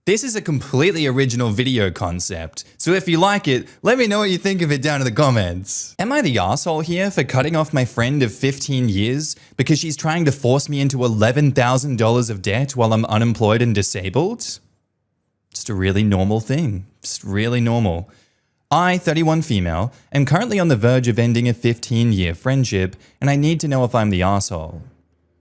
This is a completely original video concept, so if you like it, let me know what you think of it down in the comments. Am I the asshole here for cutting off my friend of 15 years because she's trying to force me into $11,000 of debt while I'm unemployed and disabled? Just a really normal thing. Just really normal. I, 31 female, am currently on the verge of ending a 15-year friendship, and I need to know if I'm the asshole.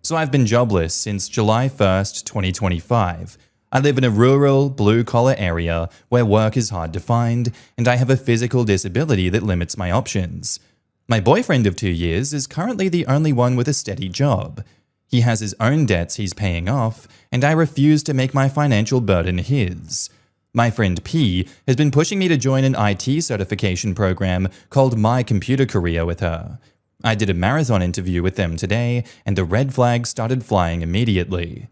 So I've been jobless since July 1st, 2025. I live in a rural, blue-collar area where work is hard to find, and I have a physical disability that limits my options. My boyfriend of 2 years is currently the only one with a steady job. He has his own debts he's paying off, and I refuse to make my financial burden his. My friend P has been pushing me to join an IT certification program called My Computer Career with her. I did a marathon interview with them today, and the red flags started flying immediately.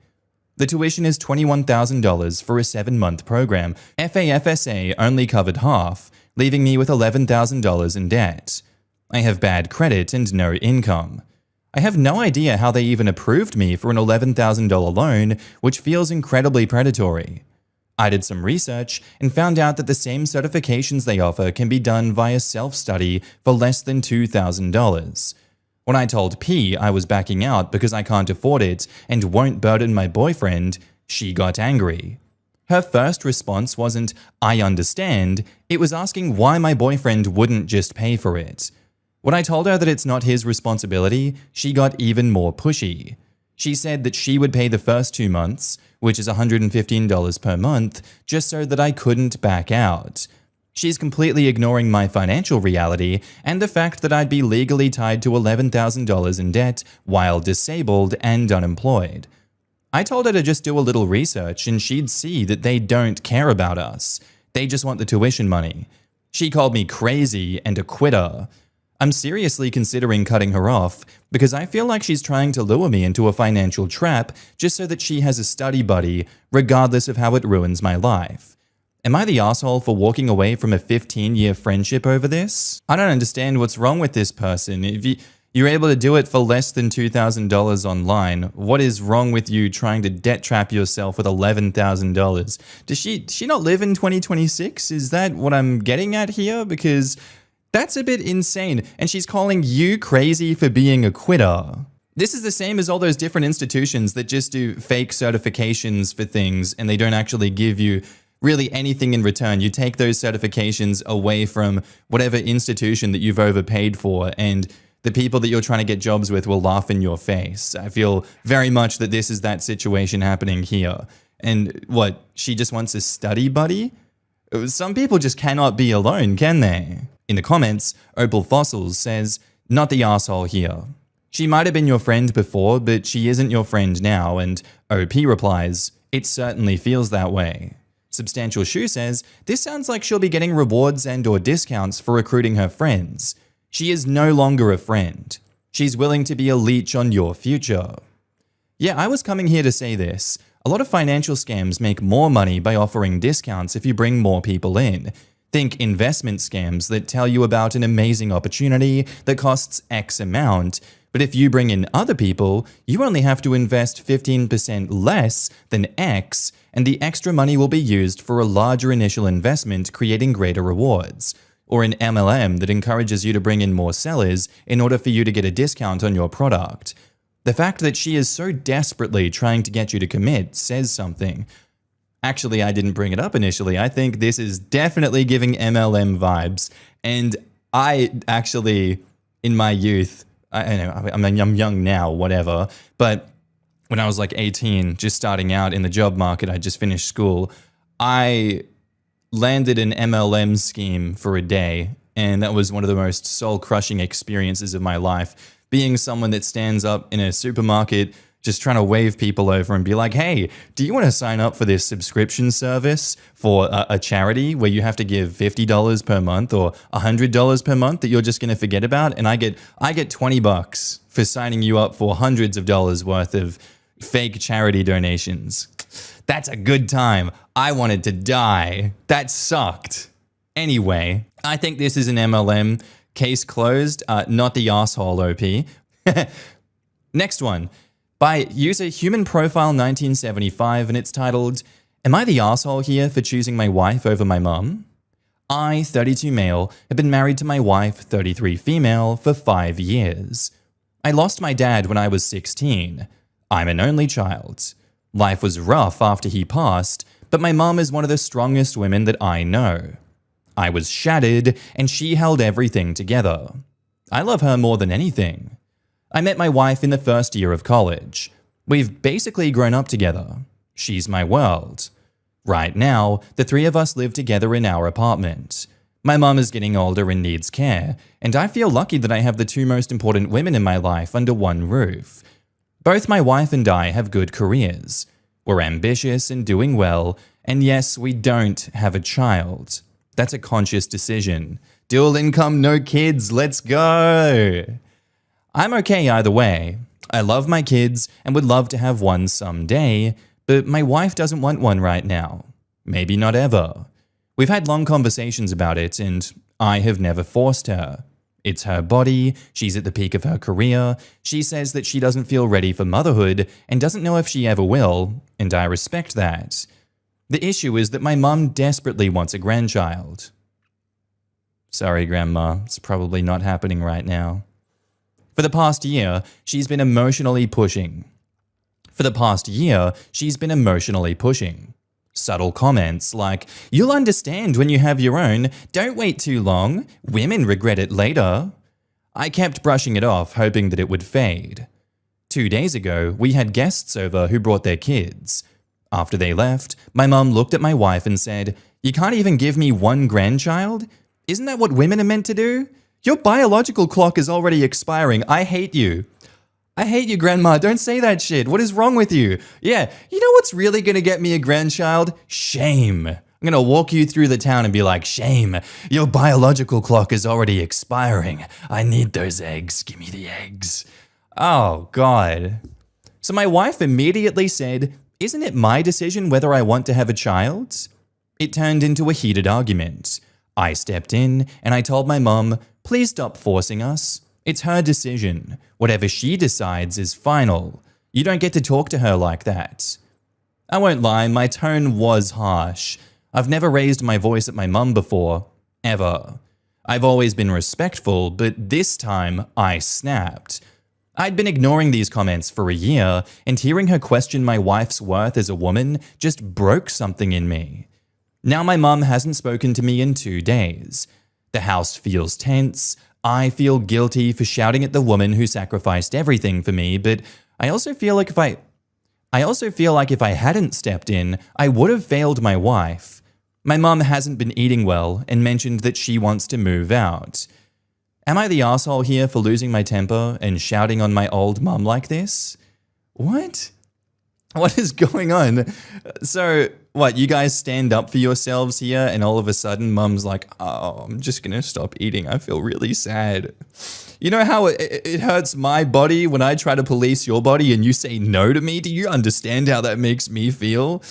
The tuition is $21,000 for a 7-month program. FAFSA only covered half, leaving me with $11,000 in debt. I have bad credit and no income. I have no idea how they even approved me for an $11,000 loan, which feels incredibly predatory. I did some research and found out that the same certifications they offer can be done via self-study for less than $2,000. When I told P I was backing out because I can't afford it and won't burden my boyfriend, she got angry. Her first response wasn't, "I understand," it was asking why my boyfriend wouldn't just pay for it. When I told her that it's not his responsibility, she got even more pushy. She said that she would pay the first 2 months, which is $115 per month, just so that I couldn't back out. She's completely ignoring my financial reality and the fact that I'd be legally tied to $11,000 in debt while disabled and unemployed. I told her to just do a little research and she'd see that they don't care about us. They just want the tuition money. She called me crazy and a quitter. I'm seriously considering cutting her off because I feel like she's trying to lure me into a financial trap just so that she has a study buddy, regardless of how it ruins my life. Am I the asshole for walking away from a 15-year friendship over this? I don't understand what's wrong with this person. If you're able to do it for less than $2,000 online, what is wrong with you trying to debt trap yourself with $11,000? Does she not live in 2026? Is that what I'm getting at here? Because that's a bit insane. And she's calling you crazy for being a quitter. This is the same as all those different institutions that just do fake certifications for things and they don't actually give you really anything in return. You take those certifications away from whatever institution that you've overpaid for, and the people that you're trying to get jobs with will laugh in your face. I feel very much that this is that situation happening here. And what, she just wants a study buddy? Some people just cannot be alone, can they? In the comments, Opal Fossils says, "Not the asshole here. She might have been your friend before, but she isn't your friend now," and OP replies, "It certainly feels that way." Substantial Shoe says, "This sounds like she'll be getting rewards and/or discounts for recruiting her friends. She is no longer a friend. She's willing to be a leech on your future." Yeah, I was coming here to say this. A lot of financial scams make more money by offering discounts if you bring more people in. Think investment scams that tell you about an amazing opportunity that costs X amount, but if you bring in other people, you only have to invest 15% less than X, and the extra money will be used for a larger initial investment, creating greater rewards. Or an MLM that encourages you to bring in more sellers in order for you to get a discount on your product. The fact that she is so desperately trying to get you to commit says something. Actually, I didn't bring it up initially. I think this is definitely giving MLM vibes. And I actually, in my youth, I'm young now, whatever, but when I was like 18, just starting out in the job market, I just finished school, I landed an MLM scheme for a day, and that was one of the most soul-crushing experiences of my life. Being someone that stands up in a supermarket, just trying to wave people over and be like, "Hey, do you want to sign up for this subscription service for a charity where you have to give $50 per month or $100 per month that you're just going to forget about? And I get $20 for signing you up for hundreds of dollars worth of fake charity donations." That's a good time. I wanted to die. That sucked. Anyway, I think this is an MLM. Case closed. Not the asshole, OP. Next one. By user Human Profile 1975, and it's titled, Am I the asshole here for choosing my wife over my mum? I, 32 male, have been married to my wife, 33 female, for 5 years. I lost my dad when I was 16. I'm an only child. Life was rough after he passed, but my mum is one of the strongest women that I know. I was shattered, and she held everything together. I love her more than anything. I met my wife in the first year of college. We've basically grown up together. She's my world. Right now, the three of us live together in our apartment. My mum is getting older and needs care, and I feel lucky that I have the two most important women in my life under one roof. Both my wife and I have good careers. We're ambitious and doing well, and yes, we don't have a child. That's a conscious decision. Dual income, no kids, let's go! I'm okay either way. I love my kids and would love to have one someday, but my wife doesn't want one right now. Maybe not ever. We've had long conversations about it, and I have never forced her. It's her body, she's at the peak of her career, she says that she doesn't feel ready for motherhood and doesn't know if she ever will, and I respect that. The issue is that my mum desperately wants a grandchild. Sorry, Grandma, it's probably not happening right now. For the past year, she's been emotionally pushing. Subtle comments like, "You'll understand when you have your own, don't wait too long, women regret it later." I kept brushing it off, hoping that it would fade. 2 days ago, we had guests over who brought their kids. After they left, my mum looked at my wife and said, "You can't even give me one grandchild? Isn't that what women are meant to do? Your biological clock is already expiring. I hate you." I hate you, Grandma. Don't say that shit. What is wrong with you? Yeah, you know what's really gonna get me a grandchild? Shame. I'm gonna walk you through the town and be like, "Shame, your biological clock is already expiring. I need those eggs. Give me the eggs." Oh, God. So my wife immediately said, "Isn't it my decision whether I want to have a child?" It turned into a heated argument. I stepped in and I told my mum, "Please stop forcing us. It's her decision. Whatever she decides is final. You don't get to talk to her like that." I won't lie, my tone was harsh. I've never raised my voice at my mum before, ever. I've always been respectful, but this time I snapped. I'd been ignoring these comments for a year, and hearing her question my wife's worth as a woman just broke something in me. Now my mum hasn't spoken to me in 2 days. The house feels tense. I feel guilty for shouting at the woman who sacrificed everything for me, but I also feel like if I hadn't stepped in, I would have failed my wife. My mum hasn't been eating well and mentioned that she wants to move out. Am I the asshole here for losing my temper and shouting on my old mum like this? What? What is going on? So, what, you guys stand up for yourselves here and all of a sudden mum's like, "Oh, I'm just gonna stop eating. I feel really sad." You know how it hurts my body when I try to police your body and you say no to me? Do you understand how that makes me feel?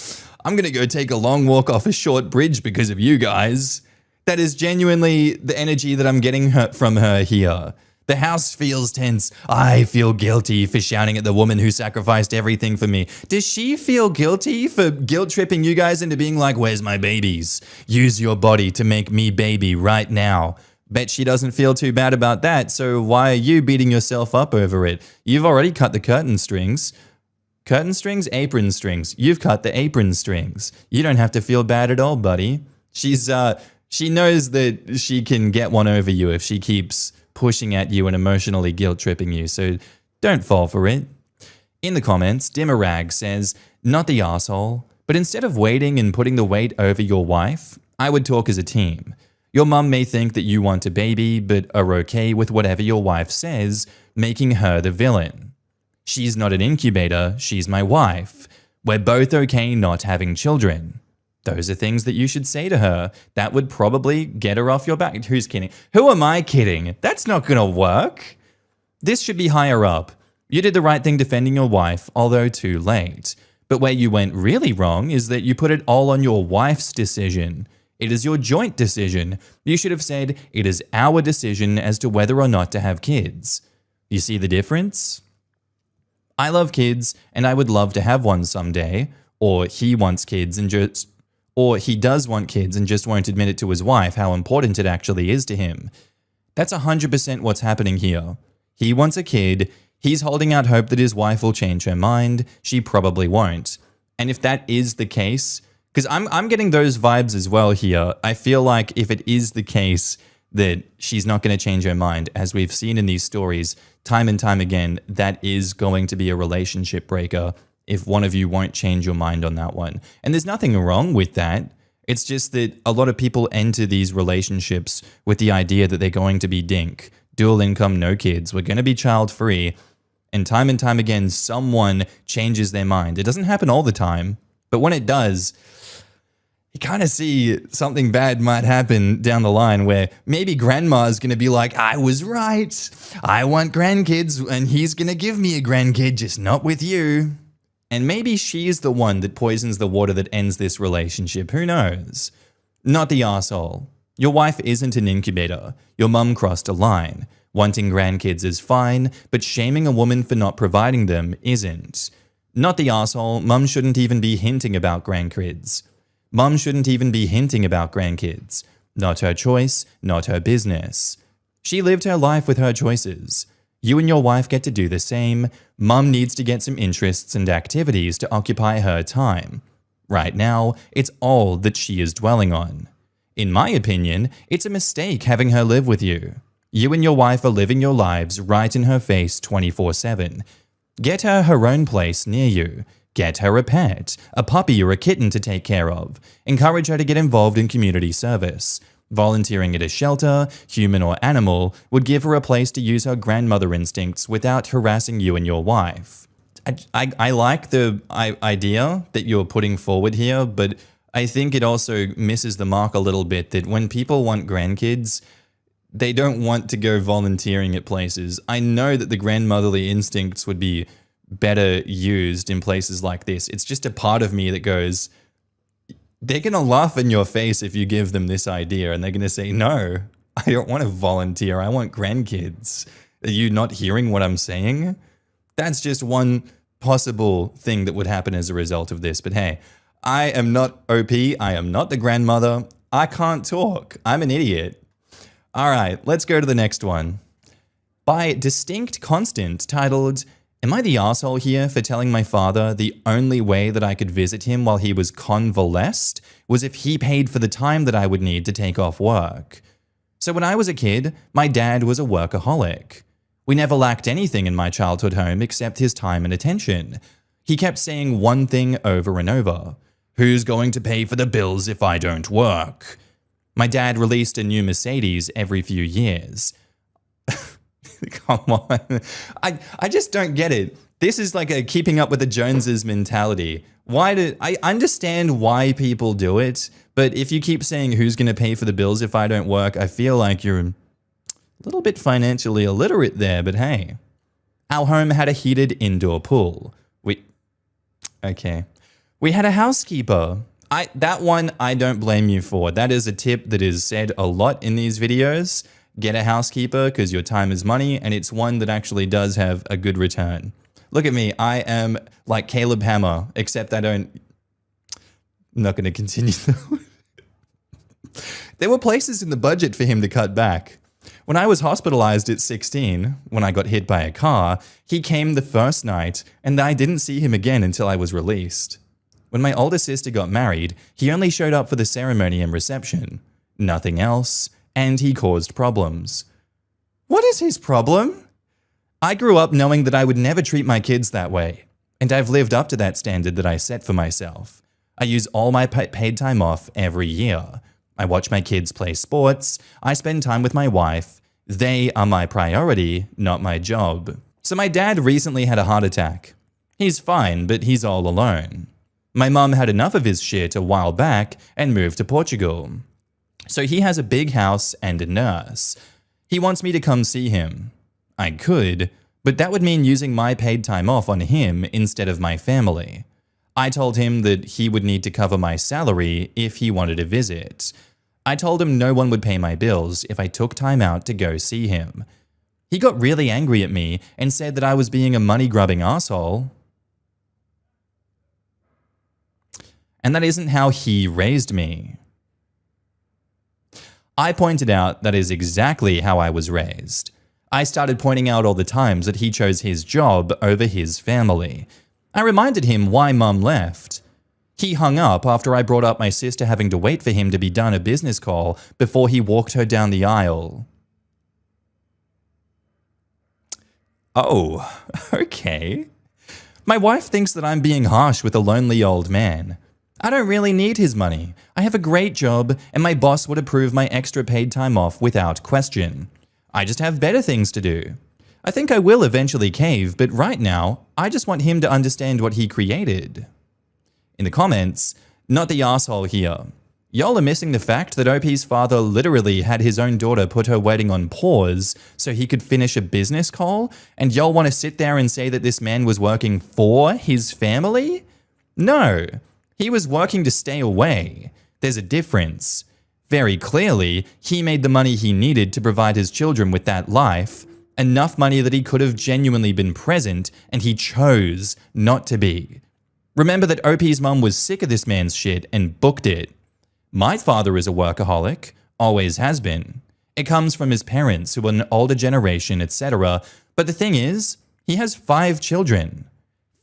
I'm gonna go take a long walk off a short bridge because of you guys. That is genuinely the energy that I'm getting from her here. The house feels tense. I feel guilty for shouting at the woman who sacrificed everything for me. Does she feel guilty for guilt-tripping you guys into being like, "Where's my babies? Use your body to make me baby right now." Bet she doesn't feel too bad about that, so why are you beating yourself up over it? You've already cut the curtain strings. Curtain strings? Apron strings. You've cut the apron strings. You don't have to feel bad at all, buddy. She knows that she can get one over you if she keeps pushing at you and emotionally guilt-tripping you, so don't fall for it. In the comments, Dimmerag says, "Not the asshole, but instead of waiting and putting the weight over your wife, I would talk as a team. Your mum may think that you want a baby, but are okay with whatever your wife says, making her the villain. She's not an incubator, she's my wife. We're both okay not having children. Those are things that you should say to her. That would probably get her off your back." Who's kidding? Who am I kidding? That's not gonna work. This should be higher up. You did the right thing defending your wife, although too late. But where you went really wrong is that you put it all on your wife's decision. It is your joint decision. You should have said, "It is our decision as to whether or not to have kids." You see the difference? I love kids, and I would love to have one someday. or he wants kids and just, or he does want kids and just won't admit it to his wife how important it actually is to him. That's 100% what's happening here. He wants a kid, he's holding out hope that his wife will change her mind, she probably won't. And if that is the case, because I'm getting those vibes as well here, I feel like if it is the case that she's not going to change her mind, as we've seen in these stories time and time again, that is going to be a relationship breaker if one of you won't change your mind on that one. And there's nothing wrong with that. It's just that a lot of people enter these relationships with the idea that they're going to be dink, dual income, no kids, we're going to be child free. And time again, someone changes their mind. It doesn't happen all the time, but when it does, you kind of see something bad might happen down the line where maybe grandma's going to be like, I was right. I want grandkids and he's going to give me a grandkid, just not with you. And maybe she's the one that poisons the water that ends this relationship. Who knows? Not the arsehole. Your wife isn't an incubator. Your mum crossed a line. Wanting grandkids is fine, but shaming a woman for not providing them isn't. Not the arsehole. Mum shouldn't even be hinting about grandkids. Mum shouldn't even be hinting about grandkids. Not her choice, not her business. She lived her life with her choices. You and your wife get to do the same. Mum needs to get some interests and activities to occupy her time. Right now, it's all that she is dwelling on. In my opinion, it's a mistake having her live with you. You and your wife are living your lives right in her face 24/7. Get her her own place near you. Get her a pet, a puppy or a kitten to take care of. Encourage her to get involved in community service. Volunteering at a shelter, human or animal, would give her a place to use her grandmother instincts without harassing you and your wife. I like the idea that you're putting forward here, but I think it also misses the mark a little bit that when people want grandkids, they don't want to go volunteering at places. I know that the grandmotherly instincts would be better used in places like this. It's just a part of me that goes, they're going to laugh in your face if you give them this idea and they're going to say, no, I don't want to volunteer. I want grandkids. Are you not hearing what I'm saying? That's just one possible thing that would happen as a result of this. But hey, I am not OP. I am not the grandmother. I can't talk. I'm an idiot. All right, let's go to the next one. By Distinct Constant, titled, Am I the arsehole here for telling my father the only way that I could visit him while he was convalesced was if he paid for the time that I would need to take off work? So when I was a kid, my dad was a workaholic. We never lacked anything in my childhood home except his time and attention. He kept saying one thing over and over. Who's going to pay for the bills if I don't work? My dad released a new Mercedes every few years. Come on. I just don't get it. This is like a keeping up with the Joneses mentality. I understand why people do it, but if you keep saying who's going to pay for the bills if I don't work, I feel like you're a little bit financially illiterate there, but hey. Our home had a heated indoor pool. We had a housekeeper. That one I don't blame you for. That is a tip that is said a lot in these videos. Get a housekeeper because your time is money, and it's one that actually does have a good return. Look at me. I am like Caleb Hammer, except I'm not going to continue. There were places in the budget for him to cut back. When I was hospitalized at 16, when I got hit by a car, he came the first night, and I didn't see him again until I was released. When my older sister got married, he only showed up for the ceremony and reception. Nothing else, and he caused problems. What is his problem? I grew up knowing that I would never treat my kids that way, and I've lived up to that standard that I set for myself. I use all my paid time off every year. I watch my kids play sports, I spend time with my wife. They are my priority, not my job. So my dad recently had a heart attack. He's fine, but he's all alone. My mum had enough of his shit a while back and moved to Portugal. So he has a big house and a nurse. He wants me to come see him. I could, but that would mean using my paid time off on him instead of my family. I told him that he would need to cover my salary if he wanted a visit. I told him no one would pay my bills if I took time out to go see him. He got really angry at me and said that I was being a money-grubbing asshole. And that isn't how he raised me. I pointed out that is exactly how I was raised. I started pointing out all the times that he chose his job over his family. I reminded him why Mum left. He hung up after I brought up my sister having to wait for him to be done a business call before he walked her down the aisle. Oh, okay. My wife thinks that I'm being harsh with a lonely old man. I don't really need his money. I have a great job, and my boss would approve my extra paid time off without question. I just have better things to do. I think I will eventually cave, but right now, I just want him to understand what he created. In the comments, not the asshole here. Y'all are missing the fact that OP's father literally had his own daughter put her wedding on pause so he could finish a business call, and y'all want to sit there and say that this man was working for his family? No, he was working to stay away. There's a difference. Very clearly, he made the money he needed to provide his children with that life, enough money that he could have genuinely been present, and he chose not to be. Remember that OP's mum was sick of this man's shit and booked it. My father is a workaholic, always has been. It comes from his parents who are an older generation, etc. But the thing is, he has 5 children.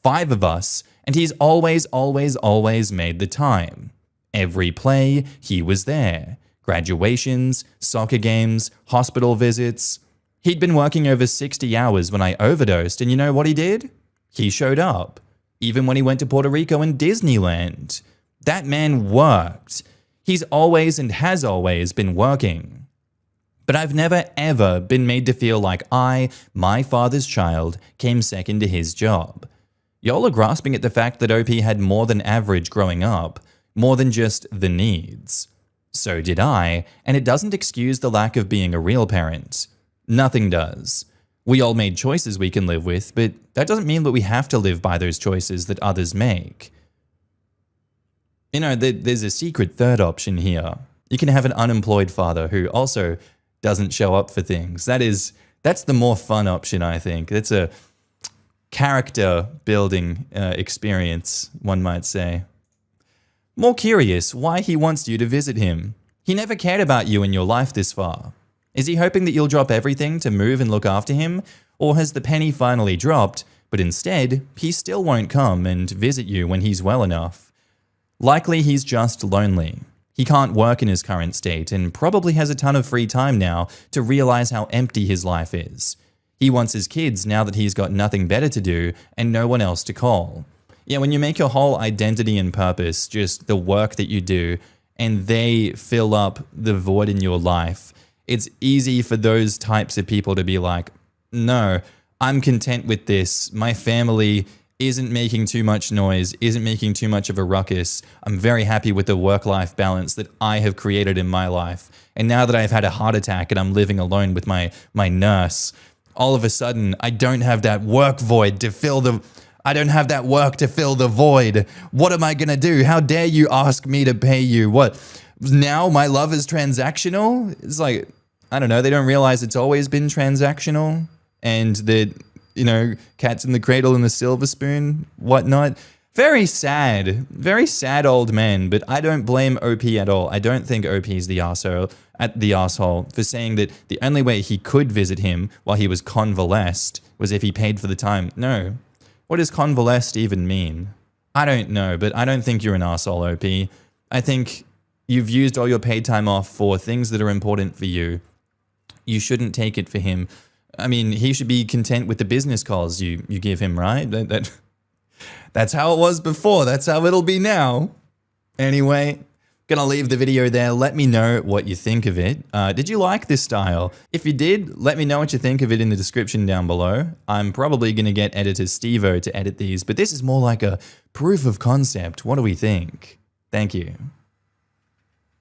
5 of us, and he's always made the time. Every play, he was there. Graduations, soccer games, hospital visits. He'd been working over 60 hours when I overdosed, and you know what he did? He showed up. Even when he went to Puerto Rico and Disneyland. That man worked. He's always and has always been working. But I've never ever been made to feel like I, my father's child, came second to his job. Y'all are grasping at the fact that OP had more than average growing up, more than just the needs. So did I, and it doesn't excuse the lack of being a real parent. Nothing does. We all made choices we can live with, but that doesn't mean that we have to live by those choices that others make. You know, there's a secret third option here. You can have an unemployed father who also doesn't show up for things. That's the more fun option, I think. That's a character building experience, one might say. More curious why he wants you to visit him. He never cared about you in your life this far. Is he hoping that you'll drop everything to move and look after him? Or has the penny finally dropped, but instead, he still won't come and visit you when he's well enough? Likely he's just lonely. He can't work in his current state and probably has a ton of free time now to realize how empty his life is. He wants his kids now that he's got nothing better to do and no one else to call. Yeah, when you make your whole identity and purpose just the work that you do and they fill up the void in your life, it's easy for those types of people to be like, no, I'm content with this. My family isn't making too much noise, isn't making too much of a ruckus. I'm very happy with the work-life balance that I have created in my life. And now that I've had a heart attack and I'm living alone with my nurse, all of a sudden I don't have that work void to fill the... I don't have that work to fill the void. What am I gonna do? How dare you ask me to pay you? What? Now my love is transactional? It's like, I don't know, they don't realize it's always been transactional and that, you know, cat's in the cradle and the silver spoon, whatnot. Very sad old man, but I don't blame OP at all. I don't think OP is the asshole for saying that the only way he could visit him while he was convalesced was if he paid for the time. No. What does convalesced even mean? I don't know, but I don't think you're an asshole, OP. I think you've used all your paid time off for things that are important for you. You shouldn't take it for him. I mean, he should be content with the business calls you give him, right? That's how it was before. That's how it'll be now. Anyway, gonna leave the video there. Let me know what you think of it. Did you like this style? If you did, let me know what you think of it in the description down below. I'm probably gonna get editor Steve-O to edit these, but this is more like a proof of concept. What do we think? Thank you.